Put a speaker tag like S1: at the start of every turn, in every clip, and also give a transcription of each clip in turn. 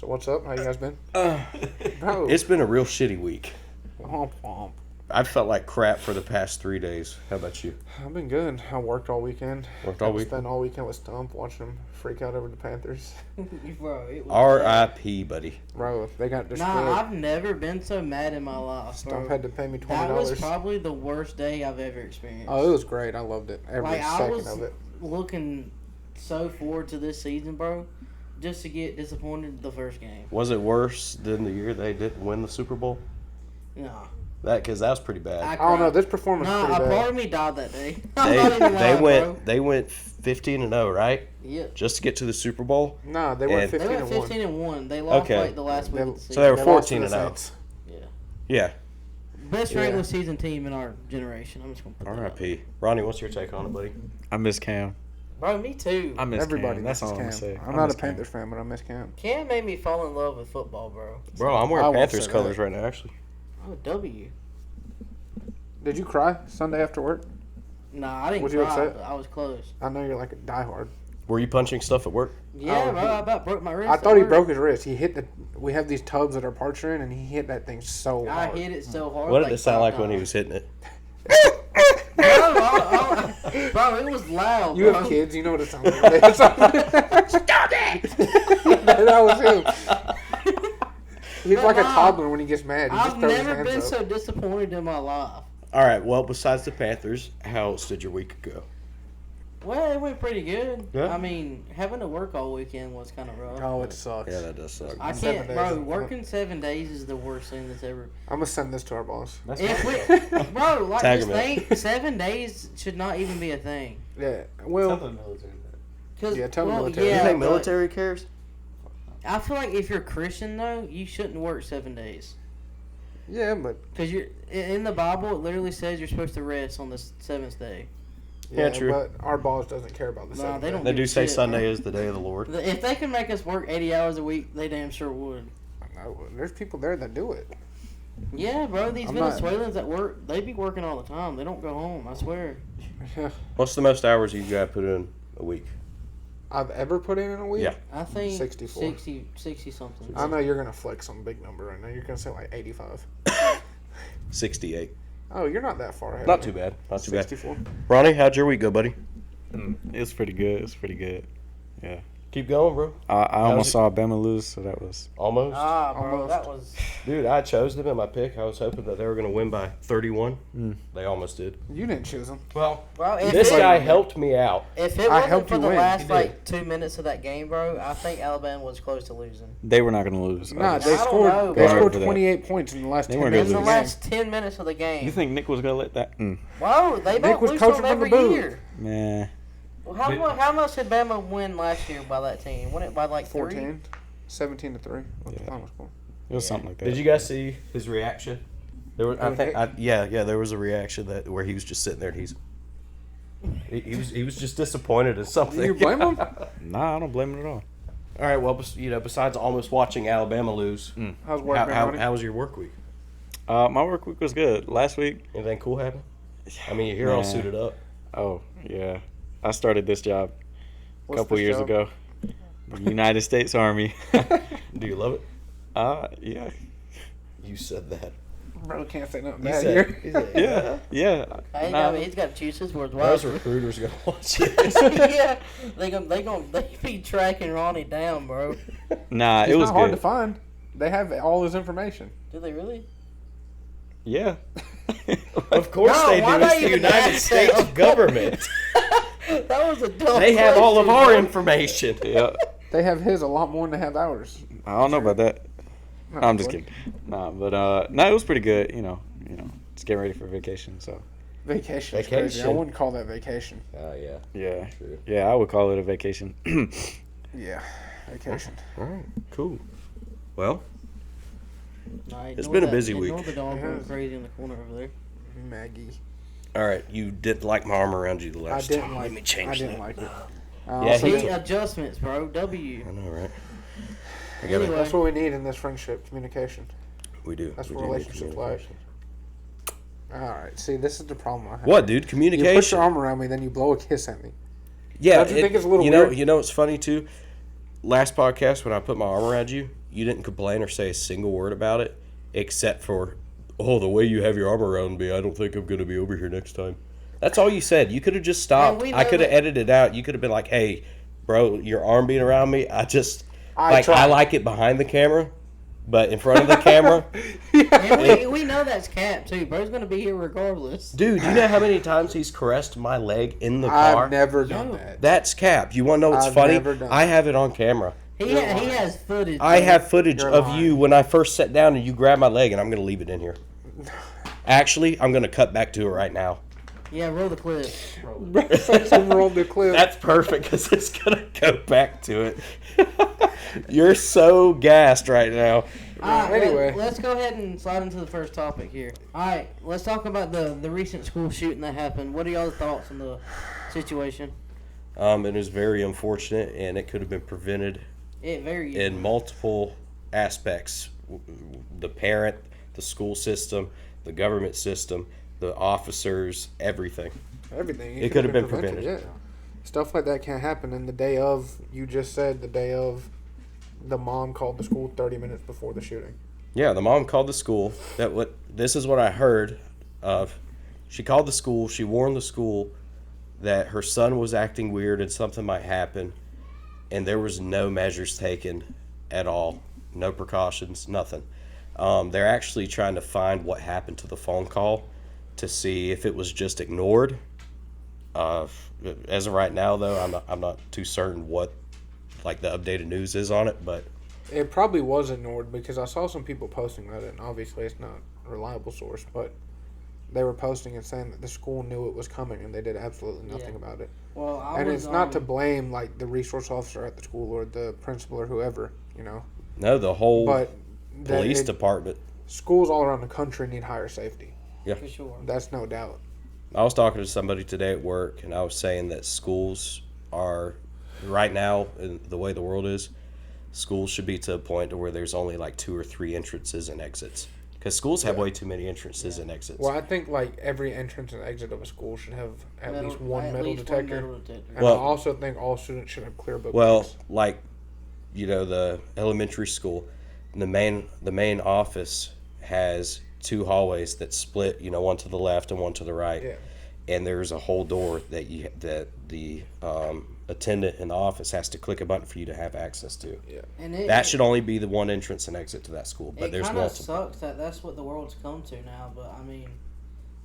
S1: So what's up? How you guys been?
S2: Bro, it's been a real shitty week.
S1: Womp womp.
S2: I've felt like crap for the past 3 days. How about you?
S1: I've been good. I worked all weekend. Spent all weekend with Stump watching him freak out over the Panthers.
S3: Bro, it was
S2: R.I.P. buddy.
S1: Bro, they got destroyed.
S3: Nah, I've never been so mad in my life, bro.
S1: Stump had to pay me $20.
S3: That was probably the worst day I've ever experienced.
S1: Oh, it was great. I loved it. Every second of it.
S3: Looking so forward to this season, bro, just to get disappointed the first game.
S2: Was it worse than the year they didn't win the Super Bowl?
S3: Nah.
S2: Because that was pretty bad.
S1: I don't know. This performance was pretty bad.
S3: Part of me died that day.
S2: They went 15-0, right?
S3: Yeah.
S2: Just to get to the Super Bowl.
S1: No, they went 15-1.
S3: They went 15-1. They lost the last week of the season.
S2: So they were 14-0.
S3: Yeah.
S2: Yeah.
S3: Best regular season team in our generation. I'm just gonna put that
S2: R.I.P. Ronnie, what's your take on it, buddy?
S4: I miss Cam.
S3: Bro, me too.
S4: I miss
S1: Everybody
S4: Cam. That's all
S1: Cam.
S4: I'm gonna say.
S1: I'm not a Panthers fan, but I miss Cam.
S3: Cam made me fall in love with football, bro.
S2: Bro, I'm wearing
S1: I won't
S2: Panthers
S1: say
S2: colors
S1: that.
S2: right now, actually.
S3: Oh, W.
S1: Did you cry Sunday after work?
S3: Nah, I didn't
S1: Was you
S3: cry.
S1: upset?
S3: But I was close.
S1: I know you're like a diehard.
S2: Were you punching stuff at work?
S3: Yeah,
S1: Oh,
S3: bro. I about broke my wrist.
S1: I
S3: at
S1: thought he
S3: work.
S1: broke his wrist. He hit the. We have these tubs that our parts are in, and he hit that thing so
S3: I
S1: hard.
S3: hit it so hard.
S2: What did
S3: like
S2: it sound
S3: 5
S2: like when he
S3: times.
S2: was hitting it?
S3: Bro, it was loud.
S1: You
S3: bro.
S1: have kids, you know what it sounds like. Stop it! That was him. He's like a toddler when he gets mad. He just
S3: I've
S1: throws his
S3: never
S1: hands
S3: been
S1: up.
S3: so disappointed in my life.
S2: All right, well, besides the Panthers, how else did your week go?
S3: Well, it went pretty good.
S2: Yeah.
S3: I mean, having to work all weekend was kind of rough.
S1: Oh, it sucks.
S2: Yeah, that does suck.
S3: I
S1: 7
S3: can't,
S1: days
S3: bro.
S1: of-
S3: Working 7 days is the worst thing that's ever.
S1: I'm gonna send this to our boss.
S3: If we, bro, like
S2: Tag
S3: this
S2: him in.
S3: thing, 7 days should not even be a thing.
S1: Yeah. Well,
S3: Cause,
S1: Yeah, tell the
S3: well,
S1: military.
S3: Yeah,
S2: you think
S3: but
S2: military cares?
S3: I feel like if you're Christian though, you shouldn't work 7 days.
S1: yeah, but
S3: Cause you're in the Bible, it literally says you're supposed to rest on the 7th day.
S1: yeah,
S2: true.
S1: But our boss doesn't care about the
S3: Nah,
S1: 7
S3: they don't
S2: They
S3: give
S2: do
S3: a
S2: say
S3: shit,
S2: Sunday
S3: bro.
S2: is the day of the Lord.
S3: If they can make us work 80 hours a week, they damn sure would.
S1: There's people there that do it.
S3: Yeah, bro. These
S1: I'm not-
S3: Venezuelans that work, they be working all the time. They don't go home. I swear.
S2: What's the most hours you got to put in a week?
S1: I've ever put in a week.
S2: Yeah.
S3: I think
S1: 64.
S3: 60 something.
S1: I know you're gonna flex some big number right now. You're gonna say like 85.
S2: 68.
S1: Oh, you're not that far ahead.
S2: Not too bad. Not too bad.
S1: 64.
S2: Ronnie, how'd your week go, buddy?
S4: It's pretty good. It's pretty good. Yeah.
S2: Keep going, bro.
S4: I almost
S2: it?
S4: saw Bama lose, so that was.
S2: Almost.
S3: Ah, bro,
S1: Almost.
S3: that was.
S2: Dude, I chose them in my pick. I was hoping that they were going to win by 31. They almost did.
S1: You didn't choose them.
S2: Well,
S3: Bro, if
S2: this
S3: it,
S2: guy helped me out.
S3: If it
S1: I
S3: wasn't
S1: helped
S3: for
S1: you
S3: the
S1: win.
S3: last
S2: He did.
S3: like 2 minutes of that game, bro, I think Alabama was close to losing.
S4: They were not going to lose.
S1: Nah,
S3: I
S1: they
S3: don't
S1: scored.
S3: know,
S1: They
S3: bro.
S1: scored
S4: For that.
S1: 28 points in the last
S4: They
S1: 10
S4: weren't
S1: minutes
S3: In
S4: gonna
S1: of
S3: the
S1: the
S4: lose.
S1: game.
S3: last 10 minutes of the game.
S4: You think Nick was going to let that?
S3: Whoa, they
S1: Nick
S3: don't
S1: was
S3: lose
S1: coaching
S3: them
S1: from the
S3: every
S1: booth.
S3: year.
S4: Nah.
S3: Well, how much did Bama win last year by that team? Won it by like 3?
S1: 14, 17 to 3. What the
S4: Yeah.
S1: final score?
S4: It was something like that.
S2: Did you guys see his reaction? There was,
S1: Oh, Nick?
S2: there was a reaction where he was just sitting there and he was just disappointed at something.
S1: Do you blame him?
S4: Nah, I don't blame him at all.
S2: All right, well, besides almost watching Alabama lose,
S1: How's work been,
S2: how
S1: Ronnie?
S2: was your work week?
S4: My work week was good. Last week,
S2: Anything cool happen? I mean, you're all
S4: Nah.
S2: suited up.
S4: oh, yeah. I started this job a
S1: What's
S4: couple
S1: this
S4: years
S1: job?
S4: ago. The United States Army.
S2: Do you love it?
S4: Yeah.
S2: You said that.
S1: Bro, can't say nothing
S2: He
S1: bad
S2: said,
S1: here.
S2: he said,
S4: Yeah. Yeah.
S3: Hey,
S4: Nah,
S3: I mean, he's got to choose his words
S2: Those
S3: wisely.
S2: recruiters gonna watch it.
S3: Yeah, they be tracking Ronnie down, bro.
S4: nah,
S1: It's
S4: it was
S1: not hard
S4: good.
S1: to find. They have all his information.
S3: Do they really?
S4: Yeah.
S2: Of course
S3: No,
S2: they do.
S3: why
S2: It's
S3: not
S2: the
S3: even
S2: United
S3: ask
S2: States
S3: that?
S2: government.
S3: That was a dumb.
S2: They have all of
S3: question,
S2: our
S3: bro.
S2: information.
S4: Yeah.
S1: They have his a lot more than they have ours.
S4: I don't know about that.
S1: No,
S4: I'm just
S1: boy.
S4: kidding. Nah, but no, it was pretty good. You know, just getting ready for vacation. So
S1: Vacation. Is crazy. I
S2: Vacation.
S1: wouldn't call that vacation.
S2: Oh, yeah.
S4: yeah,
S2: True.
S4: yeah, I would call it a vacation.
S1: Yeah, vacation.
S2: All right. Cool. Well,
S3: Nah,
S2: It's
S3: ignore
S2: been a
S3: that-
S2: busy
S3: ignore
S2: week.
S3: the dog going
S1: Yes.
S3: crazy in the corner over there.
S1: Maggie.
S2: all right. You didn't like my arm around you the
S1: I
S2: last
S1: didn't
S2: time.
S1: like.
S2: Let me change
S1: I didn't
S2: that.
S1: like it.
S2: Yeah,
S1: Also,
S2: he
S3: See,
S2: took-
S3: adjustments, bro. W.
S2: I know, right? I got
S3: Anyway.
S1: that's what we need in this friendship, communication.
S2: We do.
S1: That's
S2: We
S1: what
S2: do need
S1: relationships like.
S2: communication.
S1: All right. See, this is the problem I have.
S2: What, dude?
S1: You
S2: Communication.
S1: put your arm around me, then you blow a kiss at me.
S2: Yeah,
S1: Don't you think it's a little
S2: you know,
S1: weird?
S2: you know, it's funny too. Last podcast when I put my arm around you, you didn't complain or say a single word about it, except for, oh, the way you have your arm around me, I don't think I'm going to be over here next time. That's all you said. You could have just stopped.
S3: Man,
S2: I could have edited it out. You could have been like, hey, bro, your arm being around me, I like it behind the camera, but in front of the camera.
S3: And we know that's cap, too. Bro's going to be here regardless.
S2: Dude, you know how many times he's caressed my leg in the car?
S1: I've never done that.
S2: That's cap. You want to know what's funny? I have it on camera.
S3: He has footage.
S2: I have footage
S1: You're
S2: of
S1: lying.
S2: you when I first sat down and you grabbed my leg, and I'm going to leave it in here. Actually, I'm going to cut back to it right now.
S3: Yeah, roll the clip.
S1: Roll the clip.
S2: That's perfect because it's going to go back to it. You're so gassed right now.
S3: All right,
S1: Anyway.
S3: let's go ahead and slide into the first topic here. All right, let's talk about the recent school shooting that happened. What are y'all's thoughts on the situation?
S2: It is very unfortunate, and it could have been prevented in multiple aspects. The parent, the school system, the government system, the officers, everything.
S1: Everything.
S2: It could have been prevented.
S1: Yeah. Stuff like that can't happen. And the day of, you just said the day of, the mom called the school 30 minutes before the shooting.
S2: Yeah, the mom called the school. This is what I heard of. She called the school. She warned the school that her son was acting weird and something might happen, and there was no measures taken at all. No precautions, nothing. They're actually trying to find what happened to the phone call to see if it was just ignored. As of right now, though, I'm not too certain what like the updated news is on it, but
S1: It probably was ignored because I saw some people posting about it, and obviously it's not a reliable source, but they were posting and saying that the school knew it was coming and they did absolutely nothing about it.
S3: Well,
S1: It's not to blame like the resource officer at the school or the principal or whoever,
S2: no, the whole
S1: But
S2: police department.
S1: schools all around the country need higher safety.
S2: Yeah,
S3: for sure.
S1: That's no doubt.
S2: I was talking to somebody today at work, and I was saying that schools are right now, in the way the world is, schools should be to a point to where there's only like 2 or 3 entrances and exits. Because schools have way too many entrances and exits.
S1: Well, I think like every entrance and exit of a school should have at least one metal detector. And
S2: Well-
S1: I also think all students should have clear book
S2: Well,
S1: bags.
S2: like, the elementary school, the main office has 2 hallways that split, one to the left and one to the right.
S1: Yeah.
S2: And there's a whole door that the attendant in the office has to click a button for you to have access to.
S1: Yeah.
S3: And
S2: That should only be the one entrance and exit to that school, but there's
S3: kind of
S2: multiple.
S3: sucks that that's what the world's come to now, but I mean,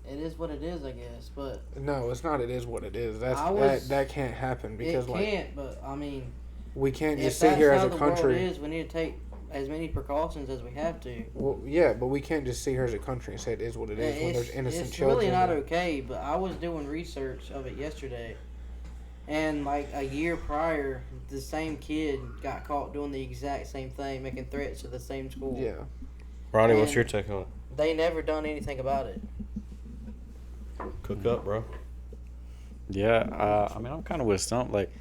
S3: it is what it is, I guess. But
S1: No, it's not. It is what it is. That can't happen because
S3: it can't. But I mean,
S1: we can't
S3: if
S1: just sit
S3: that's
S1: here
S3: how
S1: as a
S3: the world
S1: country.
S3: is, we need to take as many precautions as we have to.
S1: Well, yeah, but we can't just sit here as a country and say it is what it is when there's innocent
S3: it's
S1: children.
S3: really not okay. But I was doing research of it yesterday, and like a year prior, the same kid got caught doing the exact same thing, making threats to the same school.
S1: Yeah.
S2: Ronnie, what's
S3: And-
S2: your take on it?
S3: They never done anything about it.
S2: Cook up, bro.
S4: Yeah, I mean, I'm kind of with Stump. Like,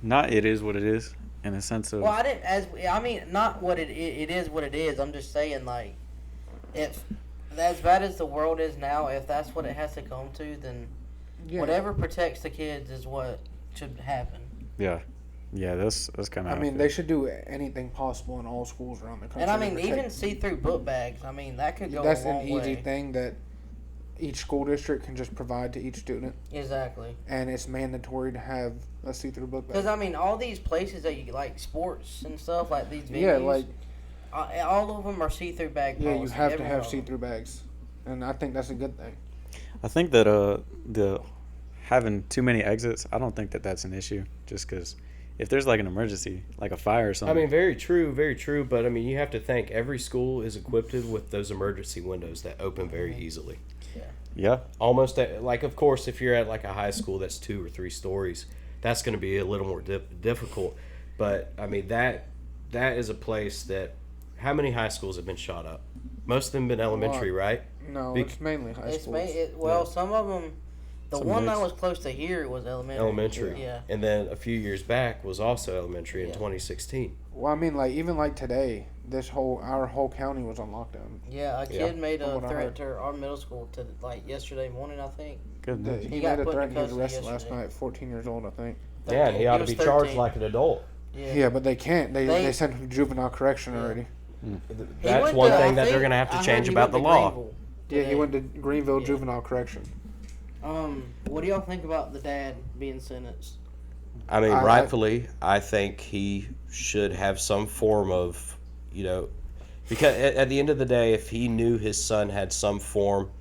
S4: not it is what it is in the sense of.
S3: Well, I mean, not what it is what it is. I'm just saying, like, if as bad as the world is now, if that's what it has to come to, then
S1: Yeah.
S3: whatever protects the kids is what should happen.
S4: Yeah, that's kind of.
S1: I mean, they should do anything possible in all schools around the country.
S3: And I
S1: to
S3: mean,
S1: protect-
S3: even see-through book bags. I mean, that could go
S1: that's
S3: a long
S1: an easy
S3: way.
S1: thing that each school district can just provide to each student,
S3: Exactly.
S1: and it's mandatory to have a see-through book bag.
S3: Because I mean, all these places that you like sports and stuff like these venues.
S1: Yeah, like
S3: all of them are see-through bag.
S1: yeah, you
S3: policy,
S1: have to
S3: every
S1: have
S3: one of them.
S1: see-through bags, and I think that's a good thing.
S4: I think that the having too many exits, I don't think that that's an issue. Just because if there's like an emergency, like a fire or something.
S2: I mean, very true. But I mean, you have to think every school is equipped with those emergency windows that open very easily.
S4: yeah,
S2: Almost like, of course, if you're at like a high school that's 2 or 3 stories, that's going to be a little more difficult. But I mean, that is a place that. How many high schools have been shot up? Most of them been elementary, right?
S1: No,
S2: Be-
S1: it's mainly high
S3: It's
S1: schools.
S3: some of them. The
S4: Some
S3: one that
S4: mix.
S3: was close to here was elementary.
S2: Elementary.
S3: Yeah.
S2: And then a few years back was also elementary in
S3: Yeah.
S2: 2016.
S1: Well, I mean, like even like today, our whole county was on lockdown.
S3: Yeah, a
S2: Yeah.
S3: kid made
S1: From
S3: a
S1: what I
S3: threat
S1: heard.
S3: to our middle school to like yesterday morning, I think.
S4: good.
S1: He
S3: got
S1: made a
S3: put in
S1: threat. He was
S3: custody
S1: arrested last
S3: yesterday.
S1: night. 14 years old, I think.
S2: Yeah, and he ought to
S3: was
S2: be charged
S3: 13.
S2: like an adult.
S1: Yeah, but they can't. They sent him to juvenile correction already.
S2: That's one thing that they're going to have to change about the law.
S1: Yeah, he went to Greenville
S3: Yeah.
S1: juvenile correction.
S3: What do y'all think about the dad being sentenced?
S2: I mean, rightfully, I think he should have some form of, because at the end of the day, if he knew his son had some form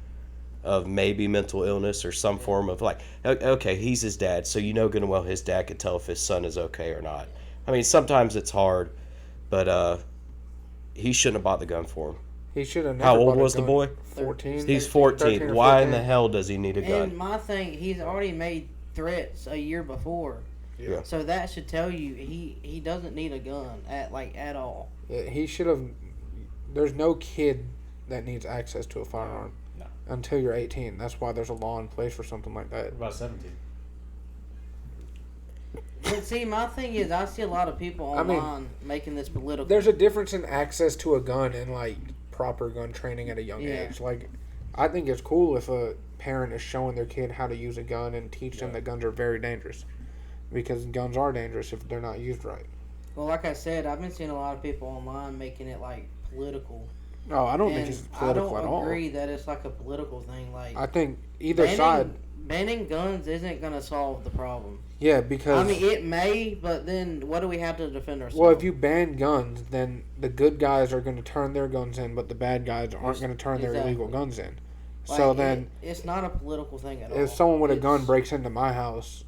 S2: of maybe mental illness or some form of okay, he's his dad, so good and well his dad could tell if his son is okay or not. I mean, sometimes it's hard, but he shouldn't have bought the gun for him.
S1: He should have never.
S2: How old
S1: bought a
S2: was the
S1: gun.
S2: boy?
S1: 14.
S2: He's
S1: 13
S2: 14.
S1: or
S2: Why in
S1: 14.
S2: the hell does he need a gun?
S3: And my thing, he's already made threats a year before.
S2: Yeah.
S3: So that should tell you he doesn't need a gun at all.
S1: Yeah, he should have. There's no kid that needs access to a firearm until you're 18. That's why there's a law in place for something like that.
S4: About 17.
S3: But see, my thing is, I see a lot of people online making this political.
S1: There's a difference in access to a gun and proper gun training at a young age. I think it's cool if a parent is showing their kid how to use a gun and teach them that guns are very dangerous, because guns are dangerous if they're not used right.
S3: Well, like I said, I've been seeing a lot of people online making it political.
S1: No, I don't think it's political at all.
S3: I don't agree that it's a political thing.
S1: I think either side.
S3: Banning guns isn't going to solve the problem.
S1: Yeah, because...
S3: I mean, it may, but then what do we have to defend ourselves?
S1: Well, if you ban guns, then the good guys are going to turn their guns in, but the bad guys aren't going to turn their illegal guns in. So then...
S3: It's not a political thing at all.
S1: If someone with a gun breaks into my house,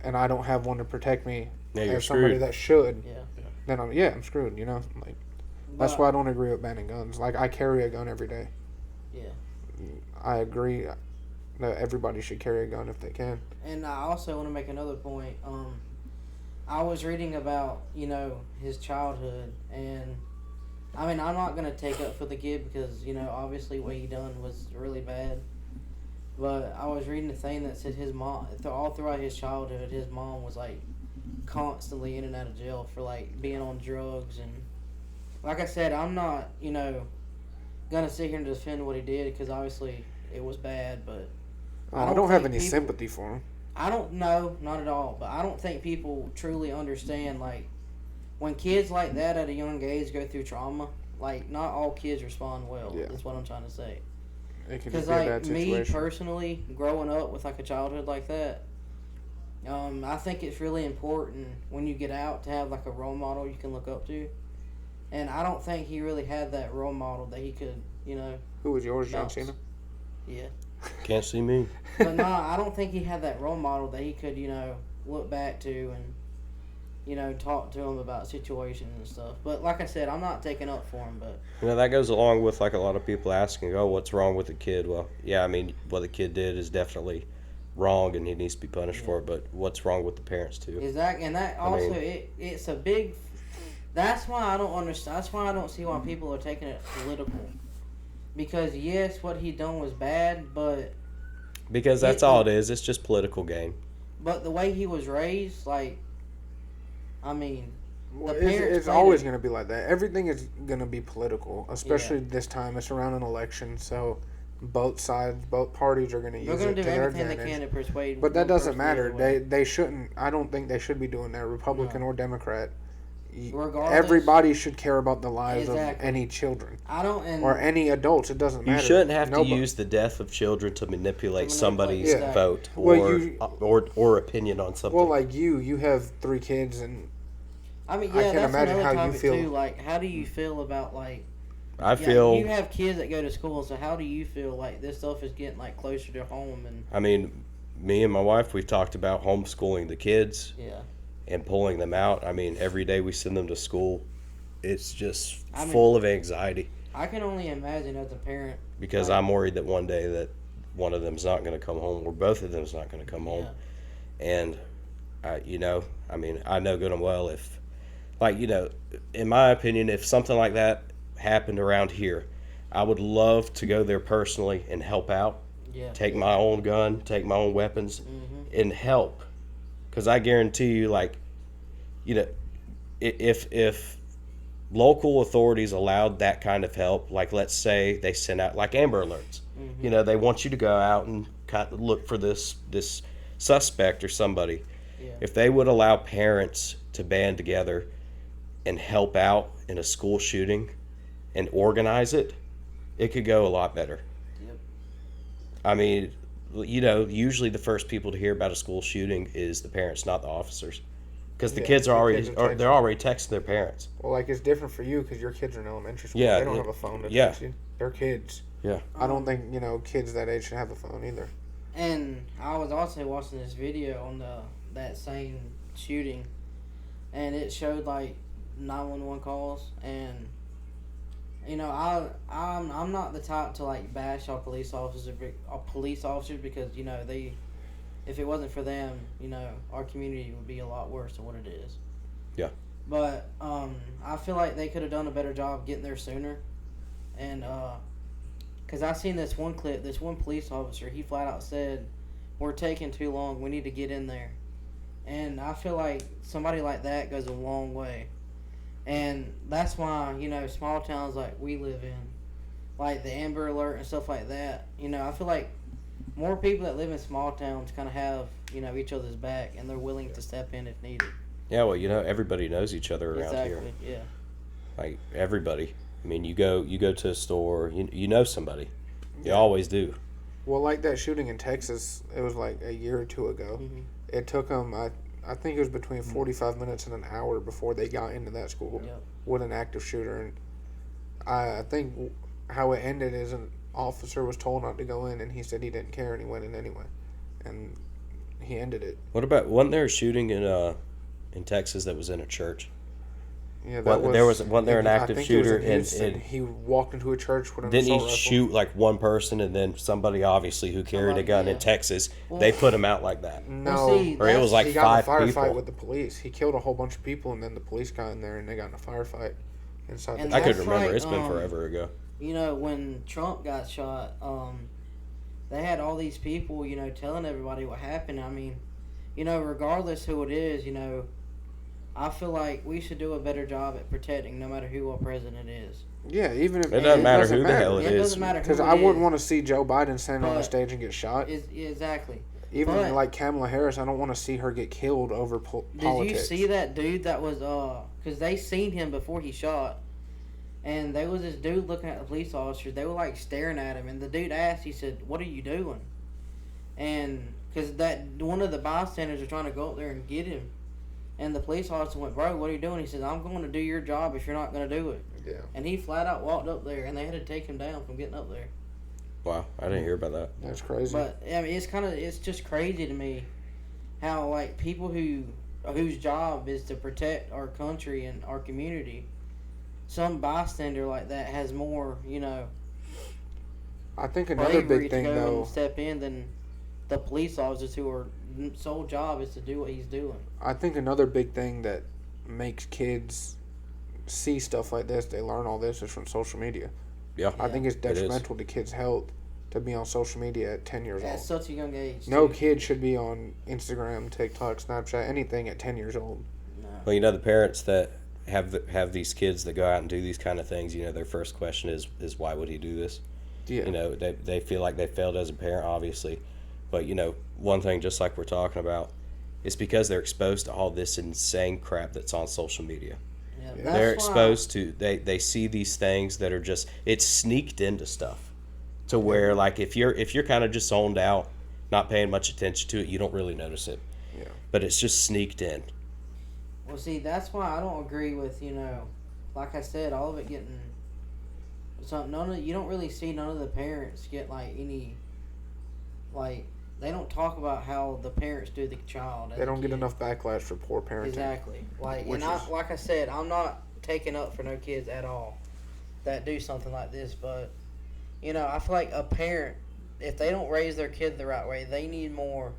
S1: and I don't have one to protect me,
S2: you're
S1: as somebody
S2: screwed.
S1: that should,
S3: Yeah.
S1: then I'm screwed, That's why I don't agree with banning guns. I carry a gun every day.
S3: Yeah.
S1: I agree that everybody should carry a gun if they can.
S3: And I also want to make another point. I was reading about, his childhood, and I mean, I'm not going to take up for the kid because, obviously what he done was really bad. But I was reading a thing that said his mom, all throughout his childhood, his mom was constantly in and out of jail for being on drugs. And like I said, I'm not, going to sit here and defend what he did because obviously it was bad, but
S1: I don't have any sympathy for him.
S3: I don't know, not at all, but I don't think people truly understand, when kids like that at a young age go through trauma, not all kids respond well.
S1: Yeah.
S3: That's what I'm trying to say.
S1: It can
S3: Because,
S1: be a bad
S3: me
S1: situation.
S3: personally, growing up with, a childhood like that, I think it's really important when you get out to have, a role model you can look up to. And I don't think he really had that role model that he could,
S1: Who was yours, John
S3: bounce.
S1: Cena?
S3: Yeah.
S2: Can't see me.
S3: But no, I don't think he had that role model that he could, look back to and, talk to him about situations and stuff. But like I said, I'm not taking up for him, but...
S2: That goes along with, a lot of people asking, what's wrong with the kid? Well, yeah, I mean, what the kid did is definitely wrong and he needs to be punished for it, but what's wrong with the parents, too?
S3: Exactly, and that also, it's a big... That's why I don't understand. That's why I don't see why people are taking it political. Because, yes, what he done was bad, but...
S2: Because that's all it is. It's just political game.
S3: But the way he was raised, I mean...
S1: Well, it's always going to be like that. Everything is going to be political, especially this time. It's around an election, so both sides, both parties are going to use it to their advantage.
S3: They're going to do everything they can to persuade...
S1: But that doesn't
S3: one person the other
S1: matter.
S3: way.
S1: They shouldn't... I don't think they should be doing that, Republican or Democrat.
S3: Regardless,
S1: everybody should care about the lives of
S3: Exactly.
S1: any children
S3: I don't... And
S1: or any adults. It doesn't matter.
S2: You shouldn't have to use the death of children to manipulate somebody's
S3: Yeah.
S2: vote
S1: Well,
S2: or opinion on something.
S1: Well, you have 3 kids, and
S3: I mean,
S1: I
S3: yeah,
S1: can't
S3: that's
S1: imagine
S3: another
S1: how you
S3: topic
S1: feel.
S3: too. How do you feel about
S2: I feel...
S3: you have kids that go to school, so how do you feel this stuff is getting closer to home? And
S2: I mean, me and my wife, we've talked about homeschooling the kids.
S3: Yeah.
S2: And pulling them out. I mean, every day we send them to school, it's just
S3: I mean,
S2: full of anxiety.
S3: I can only imagine as a parent.
S2: Because I'm worried that one day that one of them's not going to come home or both of them's not going to come home. And, I know good and well if, in my opinion, if something like that happened around here, I would love to go there personally and help out.
S3: Yeah.
S2: Take my own gun, take my own weapons, and help. Because I guarantee you, if local authorities allowed that kind of help, let's say they sent out Amber Alerts, they want you to go out and look for this suspect or somebody.
S3: Yeah.
S2: If they would allow parents to band together and help out in a school shooting and organize it, it could go a lot better.
S3: Yep.
S2: I mean, you know, usually the first people to hear about a school shooting is the parents, not the officers, because the
S1: Yeah,
S2: kids are
S1: the
S2: already
S1: kids are
S2: they're already texting their parents.
S1: Well, like it's different for you because your kids are in elementary school.
S2: Yeah,
S1: They don't
S2: yeah,
S1: have a phone to
S2: yeah.
S1: text you. They're kids.
S2: Yeah.
S1: I don't think kids that age should have a phone either.
S3: And I was also watching this video on that same shooting, and it showed like 911 calls, and I'm not the type to like bash our police officers because they, if it wasn't for them, our community would be a lot worse than what it is.
S2: Yeah.
S3: But I feel like they could have done a better job getting there sooner, and because I seen this one clip, this one police officer, he flat out said, "We're taking too long. We need to get in there." And I feel like somebody like that goes a long way. And that's why, small towns like we live in, like the Amber Alert and stuff like that, I feel like more people that live in small towns kind of have, each other's back, and they're willing to step in if needed.
S2: Yeah, well, everybody knows each other around here.
S3: Exactly, yeah.
S2: Like, everybody. I mean, you go to a store, you know somebody. You always do.
S1: Well, like that shooting in Texas, it was like a year or two ago.
S3: Mm-hmm.
S1: It took them, I think it was between 45 minutes and an hour before they got into that school with an active shooter. And I think how it ended is an officer was told not to go in, and he said he didn't care, and he went in anyway. And he ended it.
S2: Wasn't there a shooting in Texas that was in a church?
S1: Yeah,
S2: wasn't there an active shooter
S1: and he walked into a church with an
S2: didn't
S1: assault
S2: he
S1: rifle.
S2: shoot like one person, and then somebody obviously who carried a gun in Texas, they put him out like that?
S1: No,
S2: or it was like
S1: he got
S2: 5
S1: in a firefight
S2: people.
S1: with the police. He killed a whole bunch of people, and then the police got in there and they got in a firefight inside.
S3: And
S1: the
S2: I could
S3: that's
S2: remember.
S3: like,
S2: It's been forever ago.
S3: When Trump got shot, they had all these people, telling everybody what happened. I mean, regardless who it is, I feel like we should do a better job at protecting no matter who our president is.
S1: Yeah, even if
S2: It doesn't matter who the hell it
S3: It
S2: is.
S3: doesn't matter who
S1: because
S3: it
S1: I wouldn't
S3: is.
S1: want to see Joe Biden stand on the
S3: But
S1: stage and get shot.
S3: Exactly.
S1: Even
S3: but-
S1: like Kamala Harris, I don't want to see her get killed over politics.
S3: Did you see that dude that was because they seen him before he shot, and there was this dude looking at the police officers. They were like staring at him, and the dude asked, he said, "What are you doing?" And because that one of the bystanders was trying to go up there and get him, and the police officer went, "Bro, what are you doing?" He said, "I'm going to do your job if you're not going to do it."
S1: Yeah.
S3: And he flat out walked up there, and they had to take him down from getting up there.
S2: Wow, I didn't hear about that.
S1: That's crazy.
S3: But I mean, it's just crazy to me how like people whose job is to protect our country and our community, some bystander like that has more,
S1: I think another
S3: bravery
S1: big
S3: to
S1: thing
S3: go
S1: though.
S3: and step in than the police officers who are sole job is to do what he's doing.
S1: I think another big thing that makes kids see stuff like this, they learn all this, is from social media.
S2: Yeah.
S1: I think it's
S2: is.
S1: detrimental to kids' health to be on social media at 10 years
S3: At
S1: old.
S3: such a young age.
S1: No
S3: too.
S1: kid should be on Instagram, TikTok, Snapchat, anything at 10 years old.
S3: No.
S2: Well, the parents that have these kids that go out and do these kind of things, their first question is why would he do this?
S1: Yeah.
S2: They feel like they failed as a parent, obviously. But, one thing, just like we're talking about, it's because they're exposed to all this insane crap that's on social media.
S3: Yeah,
S1: Yeah.
S3: that's
S2: They're
S3: why-
S2: exposed to, they see these things that are just, it's sneaked into stuff. To where, like, if you're kind of just zoned out, not paying much attention to it, you don't really notice it.
S1: Yeah.
S2: But it's just sneaked in.
S3: Well, see, that's why I don't agree with, like I said, all of it getting. You don't really see none of the parents get like any, like they don't talk about how the parents do the child.
S1: They don't get enough backlash for poor parenting.
S3: Exactly. Like,
S1: Which
S3: and
S1: is-
S3: like I said, I'm not taking up for no kids at all that do something like this, but I feel like a parent, if they don't raise their kid the right way, they need more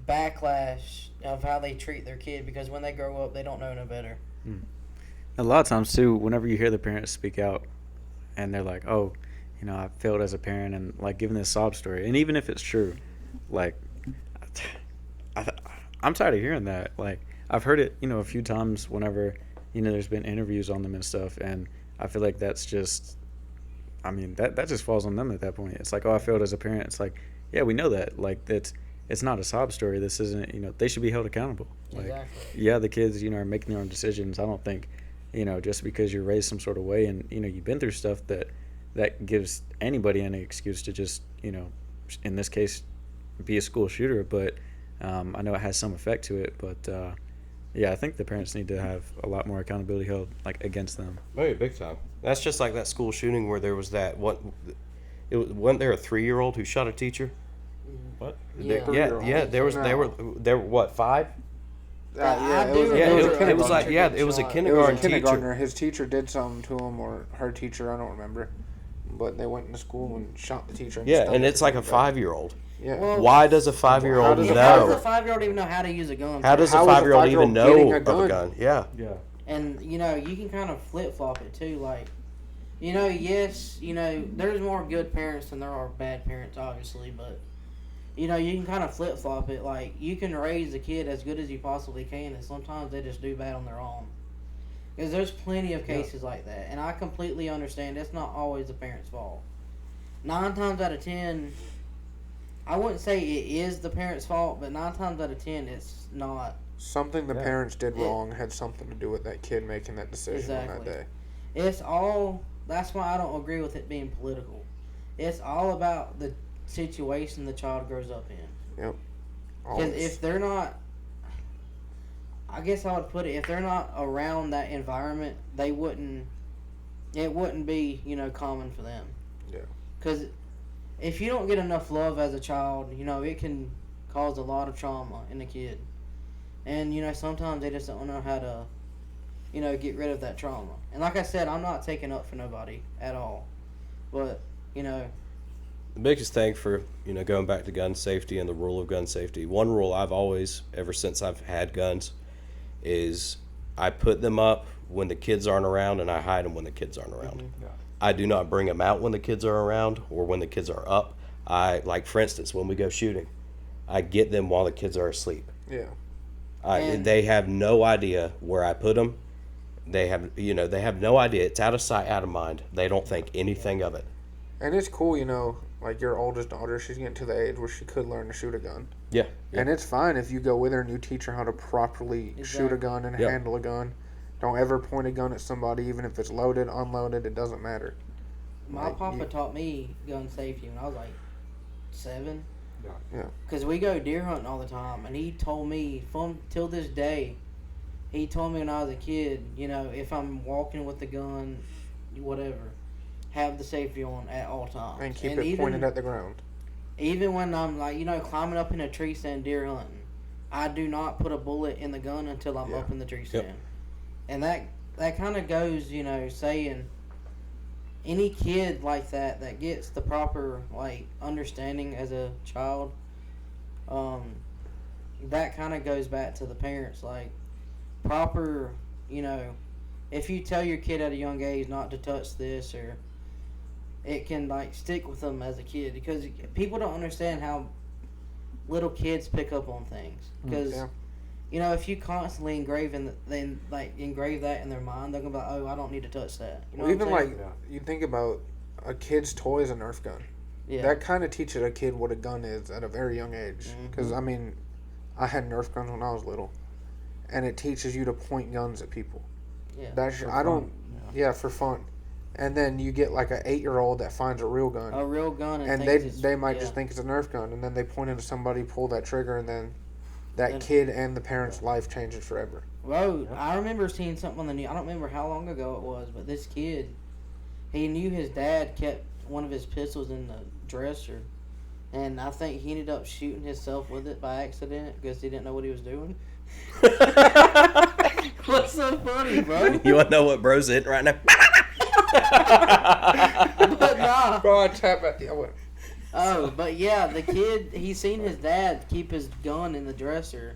S3: backlash of how they treat their kid, because when they grow up, they don't know no better.
S4: A lot of times too, whenever you hear the parents speak out and they're like, "Oh, I failed as a parent," and like giving this sob story, and even if it's true, like I'm tired of hearing that. Like I've heard it, a few times whenever there's been interviews on them and stuff, and I feel like that's just, that just falls on them at that point. It's like, "Oh, I failed as a parent." It's like, yeah, we know that. Like it's it's not a sob story. This isn't, they should be held accountable. Like,
S3: Exactly.
S4: yeah, the kids, are making their own decisions. I don't think, just because you're raised some sort of way and, you've been through stuff that gives anybody any excuse to just, in this case, be a school shooter. But I know it has some effect to it. But, yeah, I think the parents need to have a lot more accountability held, like, against them.
S2: Maybe big time. That's just like that school shooting where there was that wasn't there a 3-year-old who shot a teacher?
S4: What?
S2: Yeah. There were what, 5?
S1: It
S2: was like it was a kindergarten teacher.
S1: His teacher did something to him, or her teacher, I don't remember. But they went into school and shot the teacher.
S2: And it's like a 5-year-old.
S1: Yeah.
S3: Well,
S2: why does a 5-year-old know?
S3: How does a 5-year-old even know how to use a gun?
S2: How does a 5-year-old even know of a gun? Yeah.
S4: Yeah.
S3: And, you can kind of flip-flop it, too. Like, yes, there's more good parents than there are bad parents, obviously. But, you can kind of flip-flop it. Like, you can raise a kid as good as you possibly can, and sometimes they just do bad on their own. Because there's plenty of cases like that. And I completely understand it's not always the parent's fault. 9 times out of 10... I wouldn't say it is the parents' fault, but 9 times out of 10, it's not.
S1: Something the parents did wrong had something to do with that kid making that decision on that day.
S3: It's all. That's why I don't agree with it being political. It's all about the situation the child grows up in.
S1: Yep.
S3: Because if they're not, I guess I would put it, if they're not around that environment, it wouldn't be, common for them.
S1: Yeah.
S3: Because if you don't get enough love as a child, it can cause a lot of trauma in a kid. And, sometimes they just don't know how to, get rid of that trauma. And like I said, I'm not taking up for nobody at all. But,
S2: The biggest thing for, going back to gun safety and the rule of gun safety, one rule I've always, ever since I've had guns, is I put them up when the kids aren't around and I hide them when the kids aren't around.
S1: Mm-hmm. Yeah.
S2: I do not bring them out when the kids are around or when the kids are up. Like for instance, when we go shooting, I get them while the kids are asleep.
S1: Yeah.
S2: They have no idea where I put them. They have no idea. It's out of sight, out of mind. They don't think anything of it.
S1: And it's cool, like your oldest daughter, she's getting to the age where she could learn to shoot a gun.
S2: Yeah.
S1: And it's fine if you go with her and you teach her how to properly shoot a gun and handle a gun. Don't ever point a gun at somebody, even if it's loaded, unloaded, it doesn't matter.
S3: My papa taught me gun safety when I was like 7.
S1: Yeah.
S3: Because we go deer hunting all the time, and he told me, till this day, he told me when I was a kid, if I'm walking with the gun, whatever, have the safety on at all times.
S1: And keep it pointed at the ground.
S3: Even when I'm climbing up in a tree stand deer hunting, I do not put a bullet in the gun until I'm up in the tree stand. Yep. And that kind of goes, saying any kid like that gets the proper, understanding as a child, that kind of goes back to the parents. Proper, if you tell your kid at a young age not to touch this, or it can, stick with them as a kid. Because people don't understand how little kids pick up on things. Because... if you constantly engrave that in their mind, they're gonna be like, "Oh, I don't need to touch that."
S1: You think about a kid's toy is a Nerf gun. Yeah. That kind of teaches a kid what a gun is at a very young age. Because I had Nerf guns when I was little, and it teaches you to point guns at people. Yeah. For fun. And then you get an 8-year-old that finds a real gun.
S3: A real gun,
S1: and they might just think it's a Nerf gun, and then they point it at somebody, pull that trigger, and then. That kid and the parent's life changes forever.
S3: Bro, I remember seeing something on the news. I don't remember how long ago it was, but this kid, he knew his dad kept one of his pistols in the dresser, and I think he ended up shooting himself with it by accident because he didn't know what he was doing. What's so funny, bro?
S2: You want to know what bro's hitting right now?
S3: But nah.
S1: Bro, I tap at the...
S3: Oh, but yeah, the kid, he seen his dad keep his gun in the dresser,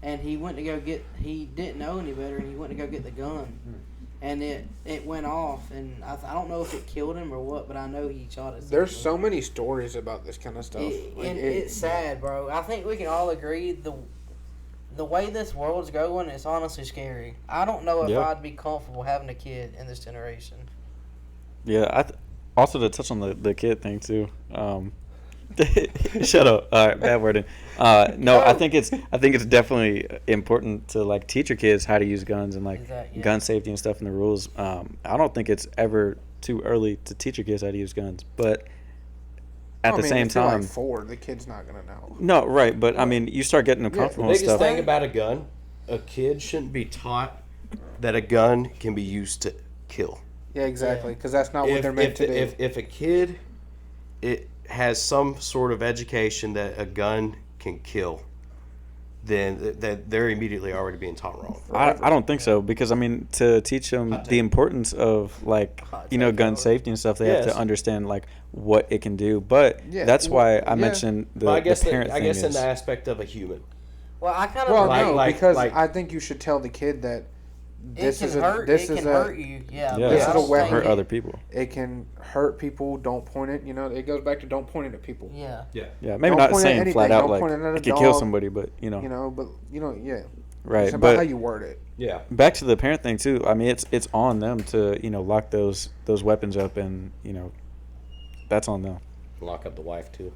S3: and he went to go get, he didn't know any better, and he went to go get the gun, and it went off, and I don't know if it killed him or what, but I know he shot it.
S1: There's so many stories about this kind of stuff.
S3: It's sad, bro. I think we can all agree the way this world's going, it's honestly scary. I don't know if I'd be comfortable having a kid in this generation.
S4: Yeah, also to touch on the kid thing too, Shut up. All right, bad wording. No, I think it's definitely important to like teach your kids how to use guns and like gun safety and stuff and the rules. I don't think it's ever too early to teach your kids how to use guns, but at the same
S1: if you're
S4: time,
S1: like 4, the kid's not gonna know.
S4: no, right? But I mean, you start getting them comfortable
S2: The
S4: and
S2: biggest
S4: stuff.
S2: thing about a gun, a kid shouldn't be taught that a gun can be used to kill.
S1: Yeah, exactly. Because that's not what they're meant to do.
S2: If a kid has some sort of education that a gun can kill, then they're immediately already being taught wrong.
S4: I don't think so, because I mean, to teach them the importance of like gun safety and stuff, they have to understand like what it can do. But that's why I mentioned the parent thing.
S2: I guess in the aspect of a human.
S3: Well, I kind of
S1: because I think you should tell the kid that this is
S3: hurt you. Yeah,
S1: this is a weapon.
S4: Hurt other people.
S1: It can hurt people. Don't point it. It goes back to don't point it at people.
S3: Yeah.
S4: Maybe not saying flat out like it could kill somebody, but
S1: yeah.
S4: Right,
S1: it's about
S4: but
S1: how you word it.
S2: Yeah.
S4: Back to the parent thing too. I mean, it's on them to lock those weapons up, and that's on them.
S2: Lock up the wife too.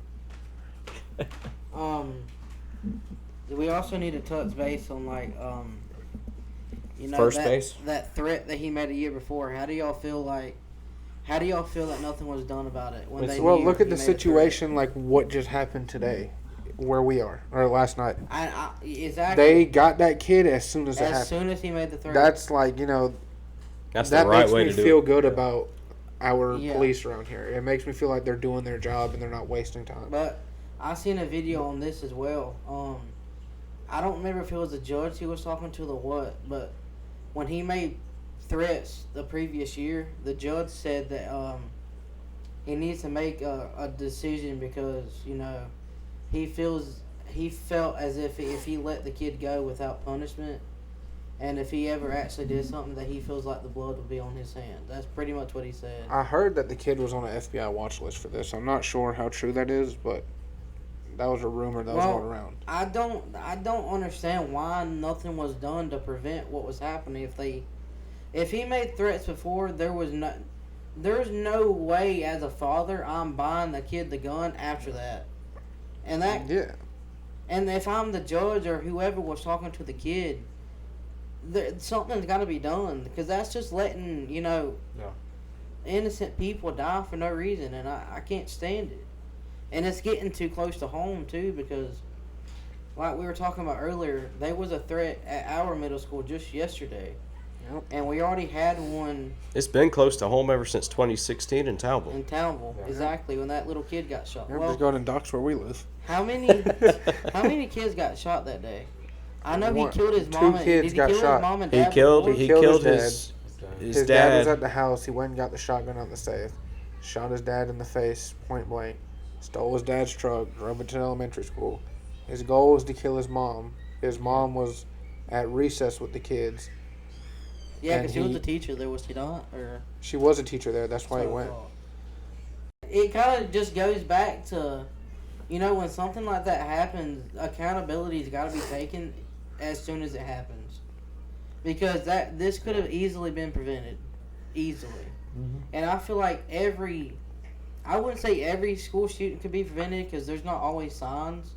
S3: We also need to touch base on like
S2: first base,
S3: that threat that he made a year before. How do y'all feel that nothing was done about it when
S1: look at the situation like what just happened today, where we are, or last night.
S3: Exactly.
S1: They got that kid as soon as it happened.
S3: As soon as he made the threat.
S1: That's like
S2: that's
S1: that
S2: the right
S1: makes
S2: way
S1: me
S2: to do
S1: feel
S2: it.
S1: good about our police around here. It makes me feel like they're doing their job and they're not wasting time.
S3: But I seen a video on this as well. I don't remember if it was the judge he was talking to or what, but when he made threats the previous year, the judge said that he needs to make a decision because he felt as if he let the kid go without punishment, and if he ever actually did something, that he feels like the blood would be on his hand. That's pretty much what he said.
S1: I heard that the kid was on an FBI watch list for this. I'm not sure how true that is, but that was a rumor that was going around. I
S3: don't understand why nothing was done to prevent what was happening. If he made threats before, there's no way as a father I'm buying the kid the gun after that. And and if I'm the judge or whoever was talking to the kid, something's got to be done, because that's just letting innocent people die for no reason, and I can't stand it. And it's getting too close to home, too, because, like we were talking about earlier, there was a threat at our middle school just yesterday. Yep. And we already had one.
S2: It's been close to home ever since 2016 in Townville.
S3: Exactly, when that little kid got shot.
S1: Well, just going in docks where we live.
S3: How many kids got shot that day? I know he killed his mom.
S1: 2 kids got shot.
S3: His mom and dad?
S2: He killed his
S1: His dad was at the house. He went and got the shotgun out the safe. Shot his dad in the face, point blank. Stole his dad's truck, drove it to elementary school. His goal was to kill his mom. His mom was at recess with the kids.
S3: Yeah, because she was a teacher there, was she not? Or
S1: she was a teacher there. That's why he went.
S3: It kind of just goes back to, when something like that happens, accountability's got to be taken as soon as it happens. Because this could have easily been prevented. Easily. Mm-hmm. And I feel like I wouldn't say every school shooting could be prevented, because there's not always signs.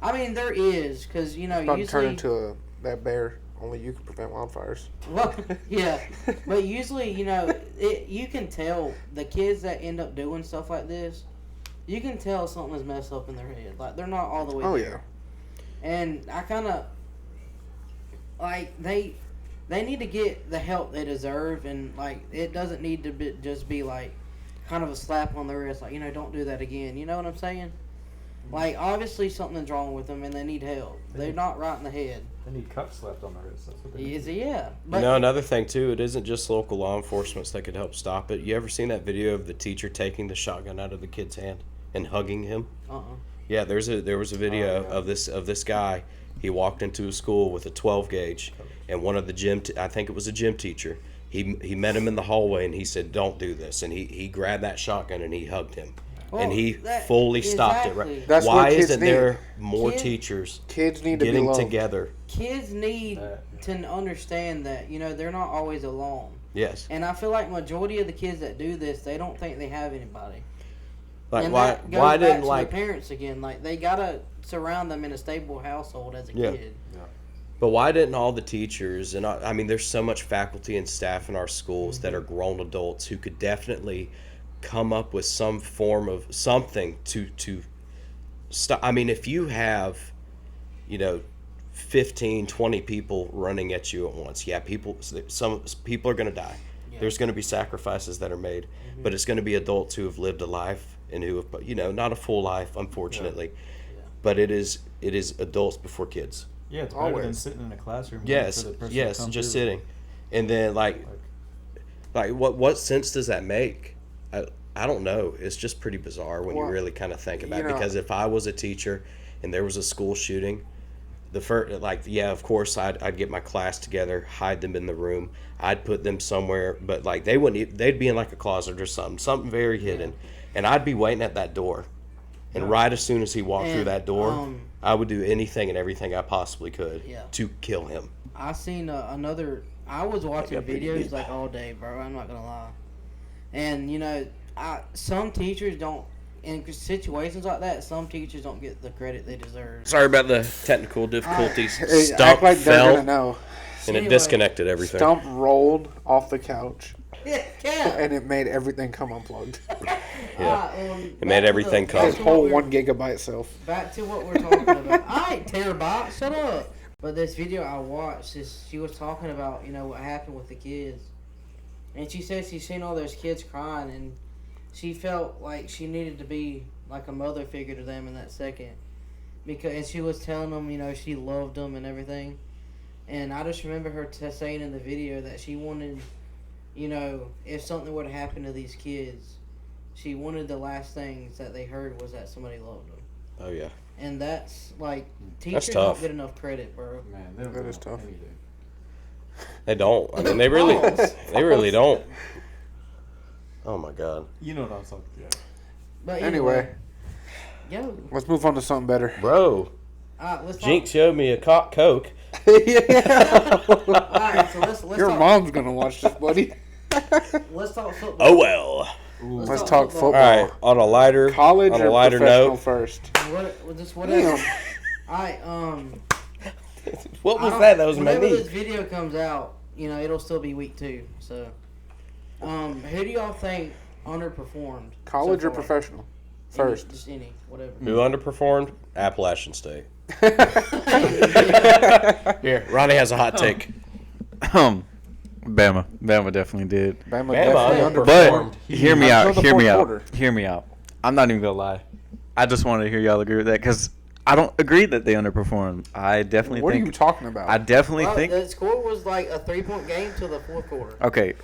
S3: I mean, there is, because, usually...
S1: turn into that bear. Only you can prevent wildfires.
S3: Well, yeah. But usually, you can tell the kids that end up doing stuff like this, you can tell something's messed up in their head. Like, they're not all the way there.
S1: Yeah.
S3: And I kind of... Like, they need to get the help they deserve, and, like, it doesn't need to just be, like, kind of a slap on the wrist, like, don't do that again. You know what I'm saying? Like, obviously something's wrong with them and they need help. They're not right in the head.
S5: They need cups slapped on the wrist. That's what they need.
S3: Yeah. But
S2: another thing, too, it isn't just local law enforcement that could help stop it. You ever seen that video of the teacher taking the shotgun out of the kid's hand and hugging him? Yeah, there was a video of this guy. He walked into a school with a 12 gauge, and one of the I think it was a gym teacher, he met him in the hallway and he said, "Don't do this." And he grabbed that shotgun and he hugged him. Well, and he fully stopped it. Right?
S1: That's
S2: Why
S1: what kids
S2: isn't
S1: need.
S2: There more teachers
S1: kids need to be
S2: getting
S1: loved.
S2: together?
S3: Kids need to understand that, they're not always alone.
S2: Yes.
S3: And I feel like majority of the kids that do this, they don't think they have anybody.
S2: Like
S3: and
S2: why
S3: that goes
S2: why
S3: back
S2: didn't
S3: to
S2: like
S3: the parents again? Like they gotta surround them in a stable household as a
S2: Yeah.
S3: kid.
S2: But why didn't all the teachers and I mean, there's so much faculty and staff in our schools that are grown adults who could definitely come up with some form of something to stop. I mean, if you have, 15, 20 people running at you at once, yeah, some people are going to die.
S3: Yeah.
S2: There's going to be sacrifices that are made, but it's going to be adults who have lived a life and who have, not a full life, unfortunately.
S3: Yeah.
S2: But it is adults before kids.
S5: Yeah, it's better than
S1: Always.
S5: sitting in a classroom. waiting
S2: Yes,
S5: for the person to
S2: yes,
S5: come
S2: just
S5: through.
S2: sitting, and then like what sense does that make? I don't know. It's just pretty bizarre when you
S1: Well,
S2: really kind of think about it.
S1: you know-
S2: Because if I was a teacher and there was a school shooting, the first of course I'd get my class together, hide them in the room, I'd put them somewhere, but like they'd be in like a closet or something very hidden, and I'd be waiting at that door, and right as soon as he walked through
S3: And,
S2: that door, I would do anything and everything I possibly could
S3: Yeah.
S2: to kill him.
S3: I seen another. I was watching
S2: got pretty
S3: videos
S2: deep.
S3: like all day, bro. I'm not gonna lie. And some teachers don't. In situations like that, some teachers don't get the credit they deserve.
S2: Sorry about the technical difficulties.
S1: Hey,
S2: Stump
S1: act like they're
S2: fell
S1: gonna know.
S2: and it
S3: Anyway.
S2: disconnected everything.
S1: Stump rolled off the couch,
S3: Yeah.
S1: and it made everything come unplugged.
S2: It made everything come.
S1: His whole 1 gigabyte self.
S3: Back to what we're talking about. Alright, terabyte, shut up. But this video I watched, she was talking about, what happened with the kids. And she said she seen all those kids crying, and she felt like she needed to be like a mother figure to them in that second. And she was telling them, she loved them and everything. And I just remember her saying in the video that she wanted, if something would happen to these kids, she wanted the last things that they heard was that somebody loved them.
S2: Oh yeah.
S3: And that's like teachers
S2: tough.
S3: don't get enough credit, bro.
S5: Man, they don't
S1: That
S5: know
S1: is tough.
S5: anything.
S2: They don't. I mean, they really don't. Oh my god.
S5: You know what I'm talking about.
S3: But
S1: Anyway,
S3: yo,
S1: let's move on to something better.
S2: Bro,
S3: let's
S2: Jinx showed me a Coke.
S3: Alright, so let's
S1: Your
S3: talk,
S1: mom's gonna watch this, buddy.
S3: let's talk football.
S2: Oh well.
S1: Let's talk football.
S2: All right. On a lighter
S1: College
S2: on
S1: or
S2: a lighter
S1: professional
S2: note.
S1: first?
S3: Whatever. Alright,
S2: What was that? That was my
S3: whenever
S2: knee.
S3: this video comes out, it'll still be week 2. So, who do y'all think underperformed?
S1: College
S3: so
S1: or
S3: far?
S1: professional?
S3: Any-
S1: First.
S3: just any, whatever.
S2: Who underperformed? Appalachian State. Here, Ronnie has a hot take.
S4: Bama definitely did.
S1: Bama
S2: Bama
S1: definitely
S2: underperformed.
S4: But hear me out.
S1: Until the
S4: Hear me
S1: fourth
S4: out.
S1: quarter.
S4: Hear me out. I'm not even gonna lie. I just wanted to hear y'all agree with that because I don't agree that they underperformed. I definitely
S1: What are
S4: think.
S1: you talking about?
S4: I definitely think.
S3: The score was like a 3-point game till the fourth quarter.
S4: Okay,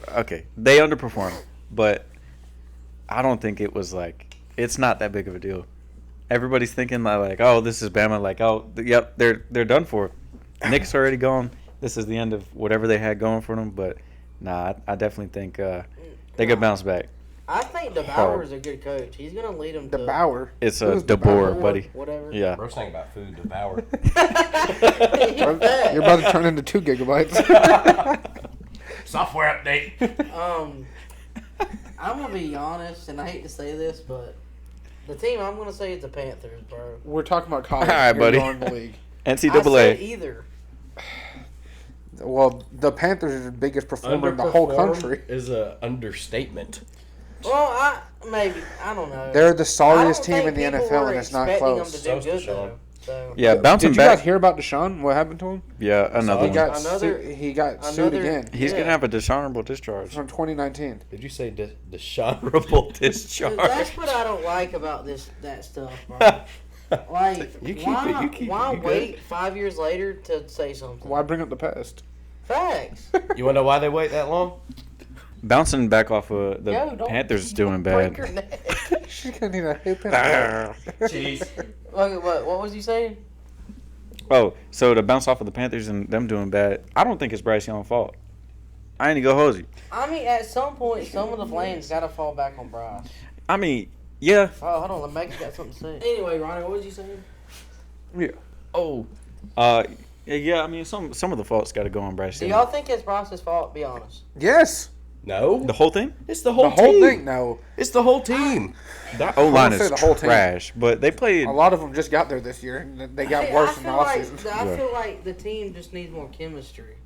S4: they underperformed, but I don't think it was like it's not that big of a deal. Everybody's thinking like, oh, this is Bama. Like, oh, yep, they're done for. Nick's already gone. This is the end of whatever they had going for them. But nah, I definitely think they could bounce back.
S3: I think DeBauer is a good coach. He's gonna lead them to
S1: DeBauer.
S4: It's
S1: Who's
S4: DeBoer, buddy.
S3: whatever.
S4: Yeah.
S2: Bro's talking about food, devour.
S1: You're about to turn into 2 gigabytes.
S2: Software update.
S3: I'm gonna be honest, and I hate to say this, but the team I'm gonna say is the Panthers, bro.
S1: We're talking about college.
S4: All right,
S1: You're
S4: buddy.
S1: going the league.
S3: I said
S4: NCAA.
S3: either.
S1: Well, the Panthers are the biggest performer in the whole country.
S2: Is an understatement.
S3: Well, I don't know.
S1: They're the
S3: I
S1: sorriest
S3: don't
S1: team in
S3: think
S1: the
S3: people
S1: NFL,
S3: were
S1: and it's not
S3: expecting
S1: close.
S3: them to
S2: So's
S3: do good
S2: Deshaun.
S3: though. So
S4: Yeah,
S1: Did
S4: bouncing
S1: you guys
S4: back.
S1: hear about Deshaun? What happened to him?
S4: Yeah, another
S1: He
S4: one.
S1: got
S3: Another-
S1: he got sued
S3: another-
S1: again
S4: He's
S3: Yeah.
S4: gonna have a dishonorable discharge.
S1: from 2019.
S2: Did you say dishonorable discharge?
S3: that's what I don't like about that stuff, bro. Like,
S2: You keep
S3: why,
S2: it, you keep it,
S3: why
S2: you good.
S3: wait 5 years later to say something?
S1: Why bring up the past?
S3: Facts.
S2: You want to know why they wait that long?
S4: Bouncing back off of the
S3: Yo, don't
S4: Panthers is doing
S3: break
S4: bad.
S3: your neck.
S1: She's gonna need a hip and a
S2: Jeez.
S3: What was you saying?
S4: Oh, so to bounce off of the Panthers and them doing bad, I don't think it's Bryce Young's fault. I ain't gonna hose you.
S3: I mean, at some point, some of the flames gotta fall back on Bryce.
S4: I mean, yeah.
S3: Oh, hold on, Meg's got something to say. Anyway, Ronnie, what was you saying?
S1: Yeah.
S4: Oh. Yeah. I mean, some of the faults got to go on Bryce
S3: Do
S4: Young.
S3: y'all think it's Bryce's fault? Be honest.
S1: Yes.
S2: No,
S4: The whole thing?
S2: it's the whole
S1: The whole
S2: team.
S1: thing, no.
S2: It's the whole team.
S4: That O line
S1: say
S4: is
S1: the whole team.
S4: trash, but they played.
S1: A lot of them just got there this year, and they got worse in the offseason.
S3: I feel like the team just needs more chemistry.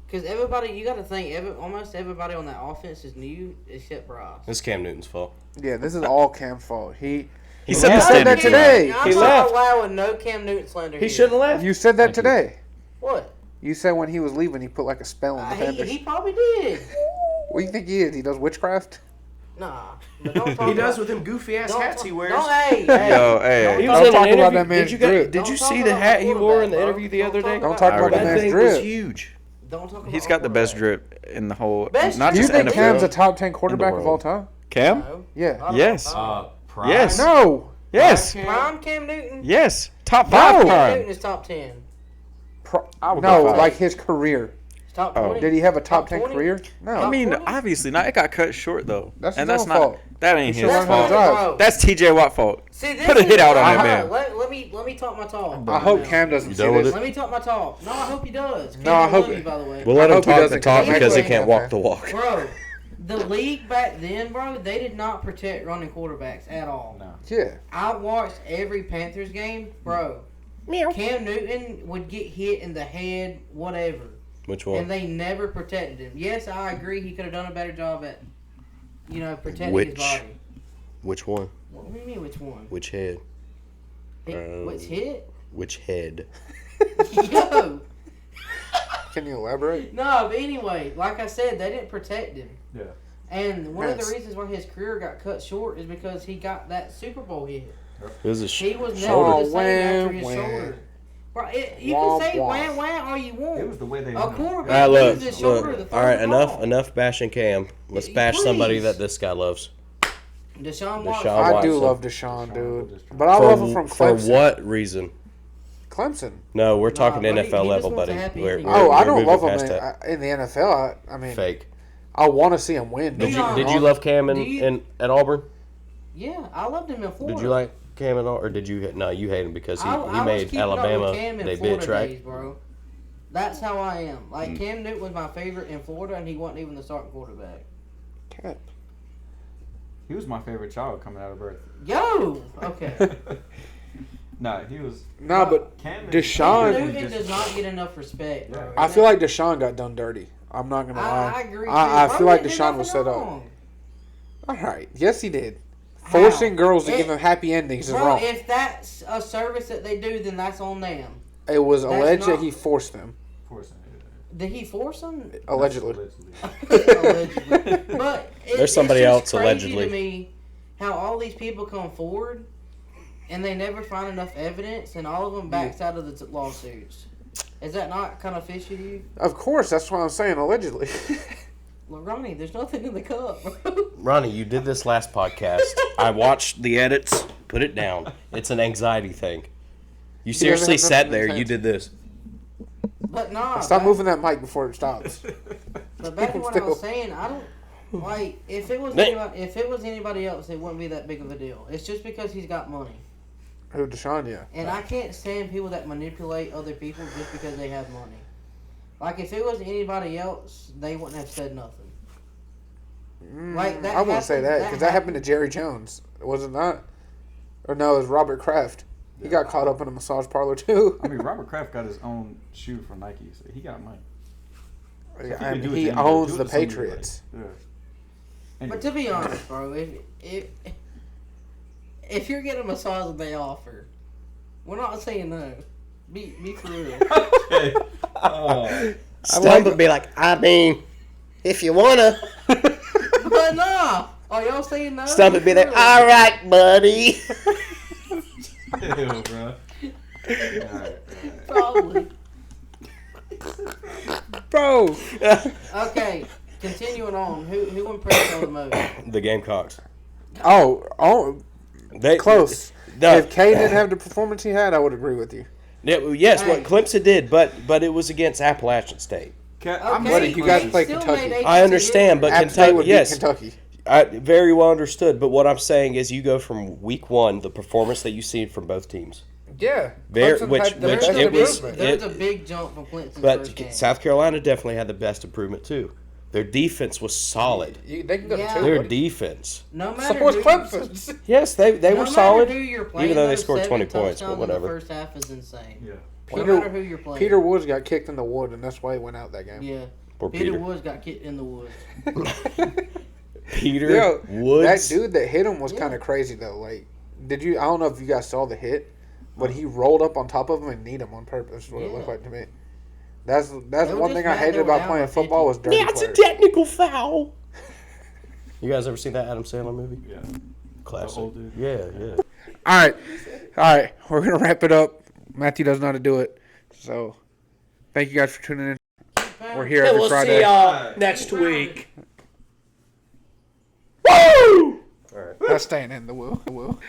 S3: Because everybody, you got to think, almost everybody on that offense is new except Bryce.
S2: It's Cam Newton's fault.
S1: Yeah, this is all Cam's fault. He
S4: set the
S1: you said that
S4: standard.
S1: today.
S3: I'm
S2: He
S3: not
S2: left.
S3: allowing no Cam Newton slander
S2: He
S3: here.
S2: shouldn't have left.
S1: You said that today.
S3: What?
S1: You said when he was leaving, he put like a spell on the Panthers.
S3: He probably did.
S1: What do you think he is? He does witchcraft?
S3: Nah. But don't talk
S2: He does
S3: about,
S2: with them goofy ass
S3: don't
S2: hats
S3: talk-
S2: he wears.
S3: Don't, hey.
S4: Yo, hey.
S2: He
S1: Don't
S2: was in
S1: talk
S2: an
S1: about
S2: interview.
S1: that man's drip.
S2: Did you
S3: Don't
S2: see
S3: talk
S2: the
S3: about
S2: hat he wore in the
S3: quarterback,
S2: interview the
S3: bro.
S2: other day?
S3: Don't
S1: talk about
S2: That
S1: that man's
S2: thing was
S1: drip.
S2: huge.
S3: Don't talk about
S4: He's got the best
S3: quarterback.
S4: drip in the whole.
S3: Best
S4: not
S1: Do you
S4: just
S1: think
S4: NFL.
S1: Cam's a top 10 quarterback of all
S4: world.
S1: time?
S4: Cam?
S3: No.
S1: Yeah.
S3: Not
S4: Yes.
S3: all time.
S4: Yes.
S1: No.
S4: Yes.
S3: Prime Cam Newton?
S4: Yes. Top 5
S1: No.
S3: Cam
S4: prime.
S3: Newton is top 10.
S4: I would
S1: No,
S4: go 5.
S1: like his career.
S3: He's top
S4: Oh.
S3: 20.
S1: Did he have a top 10
S3: 20?
S1: career? No.
S4: I mean,
S3: 20?
S4: obviously not. It got cut short though,
S1: That's
S4: and
S1: his
S4: that's
S1: own
S4: not.
S1: fault.
S4: That ain't
S1: He
S4: his
S1: should learn how to
S4: fault.
S1: drive.
S4: That's T.J. Watt fault.
S3: See, this
S4: Put a
S3: is-
S4: hit out on
S3: Hold
S4: that man.
S3: Let me talk my talk.
S1: I hope
S3: Now.
S1: Cam doesn't
S2: You
S1: see
S2: done with
S1: this.
S3: Let me talk my talk. No, I hope he does. Cam,
S1: No, I hope
S3: love
S1: he-
S3: you, by the way.
S2: We'll let
S1: I
S2: him
S1: hope he
S2: talk the
S1: doesn't
S2: talk
S3: come
S2: because he
S3: back.
S2: can't walk the walk.
S3: Bro, the league back then, bro, they did not protect running quarterbacks at all.
S5: No.
S1: Yeah.
S3: I watched every Panthers game, bro. Cam Newton would get hit in the head, whatever,
S2: Which
S3: and
S2: one?
S3: they never protected him. Yes, I agree. He could have done a better job at, protecting
S2: Which?
S3: his body.
S2: Which one?
S3: What do you mean, which one?
S2: Which head?
S3: What's hit?
S2: Which head?
S3: Yo,
S1: Can you elaborate?
S3: no, but anyway, like I said, they didn't protect him.
S5: Yeah.
S3: And one of
S1: Yes.
S3: the reasons why his career got cut short is because he got that Super Bowl hit.
S2: It was a
S3: He was
S1: Shoulder.
S3: never the same after his
S1: Wah, wah.
S3: shoulder. Bro, you
S1: Wah,
S3: can say
S1: wah.
S3: wah wah all you want.
S5: It was the way they.
S3: A
S2: All
S3: quarterback
S2: right, look,
S3: loses his shoulder to
S2: look.
S3: throw
S2: All right,
S3: the
S2: enough
S3: ball.
S2: bashing Cam. Let's
S3: Y-
S2: bash somebody
S3: please.
S2: that this guy loves.
S3: Deshaun
S2: Deshaun
S3: Watson.
S1: I
S2: Watson.
S1: do love Deshaun,
S5: Deshaun
S1: dude.
S5: just-
S1: But I love him from
S2: For
S1: Clemson.
S2: what reason?
S1: Clemson.
S2: No, we're talking
S3: buddy, he
S2: NFL
S3: just
S2: level,
S3: wants a
S2: buddy.
S3: happy
S2: We're,
S3: ending.
S2: we're,
S1: Oh, I
S2: we're
S1: don't
S2: moving
S1: love him
S2: past that.
S1: in the NFL. I mean,
S2: Fake.
S1: I want to see him win.
S2: Did you
S3: Dion,
S2: did you love Cam
S3: do you-
S2: at Auburn?
S3: Yeah, I loved him in Florida.
S2: Did you like Cam at all, or did you? No, you hate him because
S3: I
S2: he
S3: was
S2: made
S3: keeping up with
S2: Alabama
S3: Cam in
S2: they
S3: Florida
S2: bitch, right?
S3: days, bro. That's how I am. Like Cam Newton was my favorite in Florida, and he wasn't even the starting quarterback.
S1: Cap.
S5: He was my favorite child coming out of birth.
S3: Yo, okay.
S5: Nah, he was.
S1: No, but
S5: Cam and-
S1: Deshaun-
S3: Cam Newton does not get enough respect, bro.
S1: I feel like Deshaun got done dirty. I'm not gonna lie.
S3: I agree.
S1: I
S3: too.
S1: feel
S3: Bro,
S1: like
S3: he did
S1: Deshaun was
S3: nothing
S1: set up.
S3: wrong.
S1: All right. Yes, he did.
S3: How?
S1: Forcing girls to
S3: It-
S1: give them happy endings is
S3: Bro,
S1: wrong.
S3: if that's a service that they do, then that's on them.
S1: It was
S3: That's
S1: alleged that
S3: not-
S1: he forced them.
S5: Forcing
S3: Did he force them?
S1: Allegedly.
S3: Allegedly. But
S2: There's somebody
S3: it's
S2: else
S3: just crazy
S2: allegedly.
S3: to me how all these people come forward and they never find enough evidence, and all of them backs out of the lawsuits. Is that not kind of fishy to you?
S1: Of course, that's what I'm saying. Allegedly.
S3: Well, Ronnie, there's nothing in the cup, bro.
S2: Ronnie, you did this last podcast. I watched the edits. Put it down. It's an anxiety thing. You seriously
S1: have
S2: sat
S1: nothing
S2: there.
S1: in his
S2: You
S1: hands.
S2: did this.
S3: But nah.
S1: Stop
S3: back-
S1: moving that mic before it stops.
S3: But back to what I was saying, I don't like if it was anybody else, it wouldn't be that big of a deal. It's just because he's got money.
S1: Who, Deshaun? Yeah.
S3: And I can't stand people that manipulate other people just because they have money. Like, if it was anybody else, they wouldn't have said nothing. Like, that
S1: I wouldn't say
S3: happened-
S1: that because that happened to Jerry Jones. Was it not? Or no, it was Robert Kraft. He got caught up in a massage parlor too.
S5: I mean, Robert Kraft got his own shoe from Nike, so he got money. So if
S1: and
S5: could do it
S1: he
S5: to anybody,
S1: owns
S5: do it
S1: the
S5: to somebody,
S1: Patriots.
S5: like, yeah.
S3: But
S5: Anyway.
S3: to be honest, bro, if you're getting a massage that they offer, we're not saying no. Be for real.
S5: Okay.
S2: Stump would be like, I mean, if you wanna.
S3: But nah. Are y'all saying no?
S2: Stump would be like,
S3: Really?
S2: all right, buddy.
S5: Ew, bro. Alright.
S3: Probably.
S1: Bro.
S3: Okay, continuing on. Who impressed y'all the most?
S2: The Gamecocks.
S1: Oh,
S2: They
S1: close.
S2: No,
S1: If K didn't have the performance he had, I would agree with you.
S2: yes, what Clemson did, but it was against Appalachian State.
S5: I'm
S3: Okay,
S1: Buddy, you guys
S3: he
S1: play
S3: still
S1: Kentucky.
S3: made
S2: I understand, but
S1: App State
S2: Kentucky,
S1: would beat
S2: yes,
S1: Kentucky.
S2: I very well understood. But what I'm saying is, you go from week one, the performance that you see from both teams.
S1: Yeah.
S2: Very-
S1: Clemson
S2: which-
S1: had the
S2: which
S1: best
S2: it was-
S1: improvement.
S3: There's
S2: it-
S3: a big jump from Clemson's
S2: But
S3: first game.
S2: South Carolina definitely had the best improvement too. Their defense was solid.
S1: They can go
S3: Yeah.
S1: to 2.
S2: Their
S1: buddy.
S2: defense.
S3: No matter
S1: So was
S3: who-
S1: Clemson's.
S2: Yes, they
S3: no
S2: were
S3: matter
S2: solid.
S3: who you're playing,
S2: even though they
S3: those
S2: scored 20
S3: 7
S2: points, but
S3: touchdowns in
S2: whatever.
S3: The first half is insane.
S5: Yeah.
S3: No
S1: Peter-
S3: matter who you're playing.
S1: Peter Woods got kicked in the wood, and that's why he went out that game.
S3: Yeah.
S2: Poor
S3: Peter
S2: Peter.
S3: Woods got kicked in the woods.
S2: Peter
S1: Yo,
S2: Woods.
S1: that dude that hit him was
S3: Yeah.
S1: kind of crazy though. Like, did you? I don't know if you guys saw the hit, but he rolled up on top of him and kneed him on purpose. Is what it
S3: Yeah.
S1: looked like to me. That's
S3: were
S1: one
S3: just
S1: thing I
S3: mad
S1: hated
S3: they were
S1: about
S3: down
S1: playing
S3: by
S1: football
S3: 50.
S1: was dirty
S2: That's a
S1: players.
S2: technical foul. You guys ever seen that Adam Sandler movie?
S5: Yeah.
S2: Classic.
S5: old dude.
S2: Yeah, yeah.
S1: All right. We're gonna wrap it up. Matthew doesn't know how to do it, so thank you guys for tuning in. We're here
S2: And
S1: every
S2: we'll
S1: Friday.
S2: see y'all next week. Woo! All right.
S1: That's staying in the will.